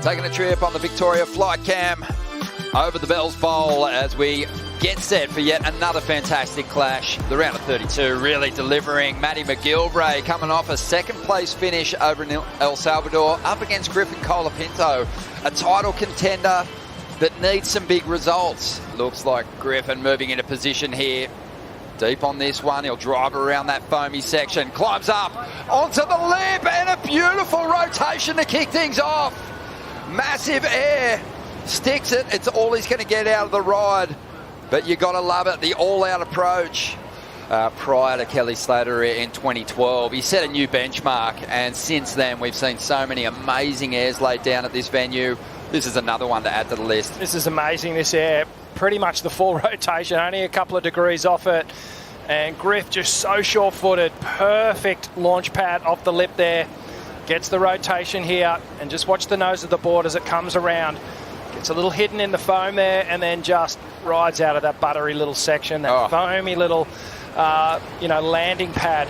Taking a trip on the Victoria Flight Cam over the Bells Bowl as we get set for yet another fantastic clash. The round of 32 really delivering. M.McGillivray coming off a second place finish over in El Salvador up against Griffin Colapinto, a title contender that needs some big results. Looks like Griffin moving into position here. Deep on this one, he'll drive around that foamy section, climbs up onto the lip, and a beautiful rotation to kick things off. Massive air, sticks it, it's all he's going to get out of the ride. But you got to love it, the all-out approach. Prior to Kelly Slater in 2012, he set a new benchmark, and since then we've seen so many amazing airs laid down at this venue. This is another one to add to the list. This is amazing, this air. Pretty much the full rotation, only a couple of degrees off it. And Griff just so sure-footed, perfect launch pad off the lip there. Gets the rotation here, and just watch the nose of the board as it comes around. Gets a little hidden in the foam there, and then just rides out of that buttery little section, that foamy little, landing pad.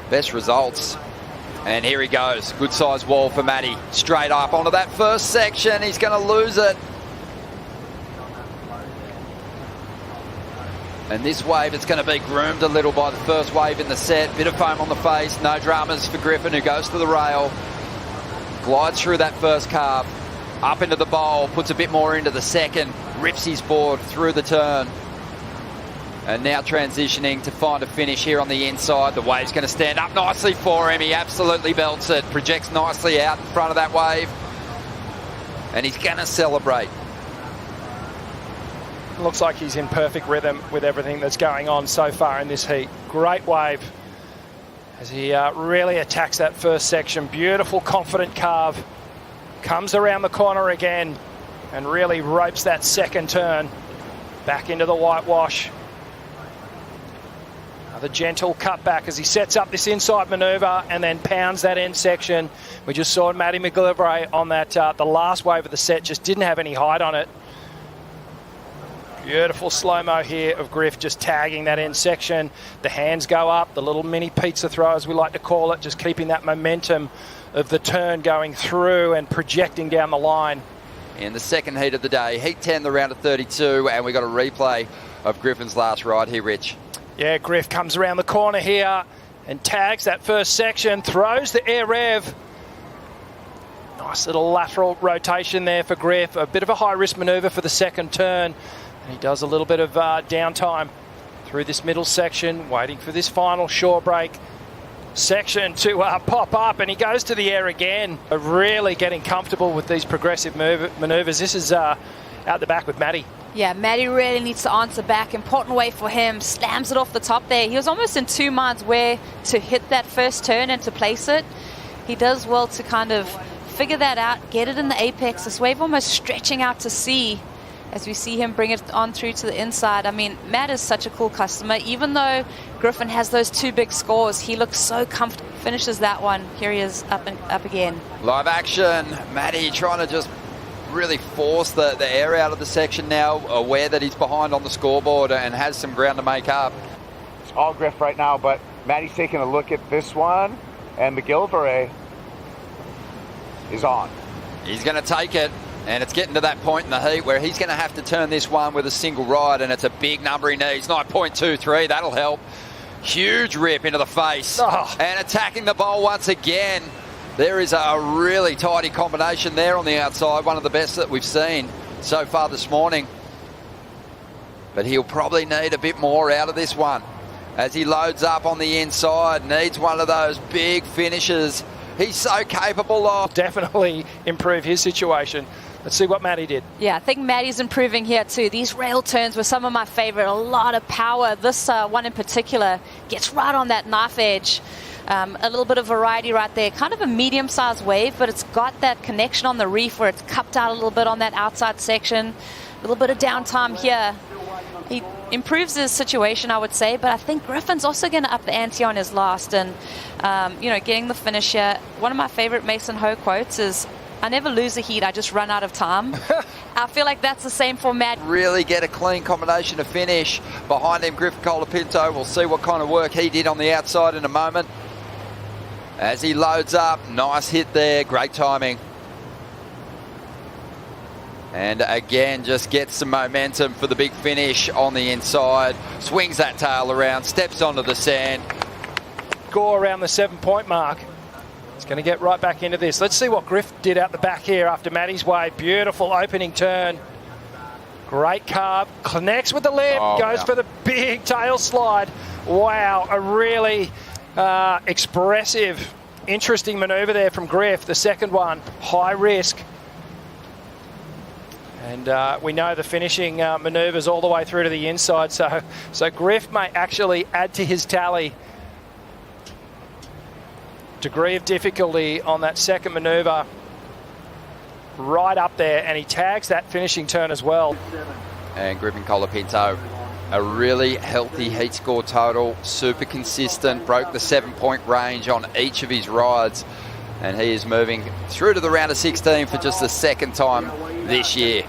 Best results. And here he goes. Good size wall for Matty. Straight up onto that first section. He's going to lose it. And this wave, it's going to be groomed a little by the first wave in the set. Bit of foam on the face. No dramas for Griffin, who goes to the rail. Glides through that first carve. Up into the bowl. Puts a bit more into the second. Rips his board through the turn. And now transitioning to find a finish here on the inside. The wave's going to stand up nicely for him. He absolutely belts it. Projects nicely out in front of that wave. And he's going to celebrate. Looks like he's in perfect rhythm with everything that's going on so far in this heat. Great wave as he really attacks that first section. Beautiful, confident carve. Comes around the corner again and really ropes that second turn. Back into the whitewash. Another gentle cutback as he sets up this inside manoeuvre and then pounds that end section. We just saw M.McGillivray on that, the last wave of the set, just didn't have any height on it. Beautiful slow-mo here of Griff just tagging that end section. The hands go up, the little mini pizza throw, as we like to call it, just keeping that momentum of the turn going through and projecting down the line. In the second heat of the day, heat 10, the round of 32, and we got a replay of Griffin's last ride here, Rich. Yeah, Griff comes around the corner here and tags that first section, throws the air rev. Nice little lateral rotation there for Griff. A bit of a high-risk manoeuvre for the second turn. And he does a little bit of downtime through this middle section, waiting for this final shore break section to pop up, and he goes to the air again. Really getting comfortable with these progressive manoeuvres. This is out the back with Matty. Yeah, Matty really needs to answer back. Important wave for him. Slams it off the top there. He was almost in two minds where to hit that first turn and to place it. He does well to kind of figure that out, get it in the apex. This wave almost stretching out to sea as we see him bring it on through to the inside. I mean, Matt is such a cool customer. Even though Griffin has those two big scores, he looks so comfortable. Finishes that one. Here he is up again. Live action. Matty trying to just really force the air out of the section now, aware that he's behind on the scoreboard and has some ground to make up. It's all Griff right now, but Matty's taking a look at this one, and McGillivray is on. He's going to take it. And it's getting to that point in the heat where he's going to have to turn this one with a single ride, and it's a big number he needs. 9.23, that'll help. Huge rip into the face. And attacking the bowl once again. There is a really tidy combination there on the outside, one of the best that we've seen so far this morning. But he'll probably need a bit more out of this one as he loads up on the inside. Needs one of those big finishes he's so capable of. Definitely improve his situation. Let's see what Matty did. Yeah, I think Matty's improving here too. These rail turns were some of my favorite. A lot of power. This one in particular gets right on that knife edge. A little bit of variety right there. Kind of a medium-sized wave, but it's got that connection on the reef where it's cupped out a little bit on that outside section. A little bit of downtime here. He improves his situation, I would say, but I think Griffin's also going to up the ante on his last and, getting the finish here. One of my favorite Mason Ho quotes is, "I never lose a heat, I just run out of time." I feel like that's the same for Matt. Really get a clean combination to finish. Behind him, Griffin Colapinto. We'll see what kind of work he did on the outside in a moment. as he loads up. Nice hit there, great timing. And again, just gets some momentum for the big finish on the inside. Swings that tail around, steps onto the sand. Score around the 7-point mark. He's going to get right back into this. Let's see what Griff did out the back here after Matty's wave. Beautiful opening turn. Great carve. Connects with the lip. Goes for the big tail slide. Wow, a really expressive, interesting manoeuvre there from Griff. The second one, high risk. And we know the finishing manoeuvres all the way through to the inside. So Griff may actually add to his tally. Degree of difficulty on that second manoeuvre right up there, and he tags that finishing turn as well. And Griffin Colapinto, a really healthy heat score total, super consistent, broke the 7-point range on each of his rides, and he is moving through to the round of 16 for just the second time this year.